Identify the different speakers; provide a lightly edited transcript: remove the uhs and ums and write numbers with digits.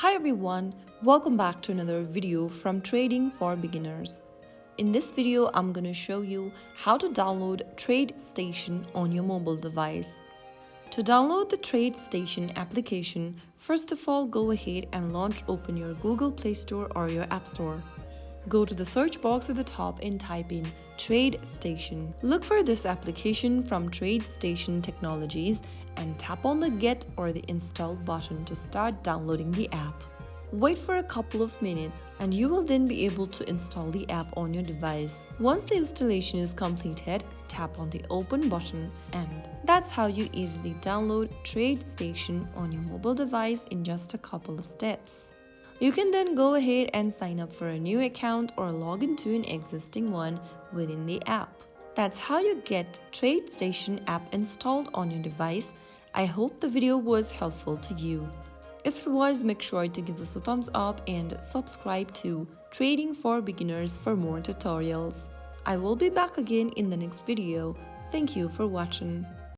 Speaker 1: Hi everyone, welcome back to another video from Trading for Beginners. In this video, I'm going to show you how to download TradeStation on your mobile device. To download the TradeStation application, first of all go ahead and open your Google Play Store or your App Store. Go to the search box at the top and type in TradeStation. Look for this application from TradeStation Technologies and tap on the Get or the Install button to start downloading the app. Wait for a couple of minutes and you will then be able to install the app on your device. Once the installation is completed, tap on the Open button, and that's how you easily download TradeStation on your mobile device in just a couple of steps. You can then go ahead and sign up for a new account or log into an existing one within the app. That's how you get TradeStation app installed on your device. I hope the video was helpful to you. If it was, make sure to give us a thumbs up and subscribe to Trading for Beginners for more tutorials. I will be back again in the next video. Thank you for watching.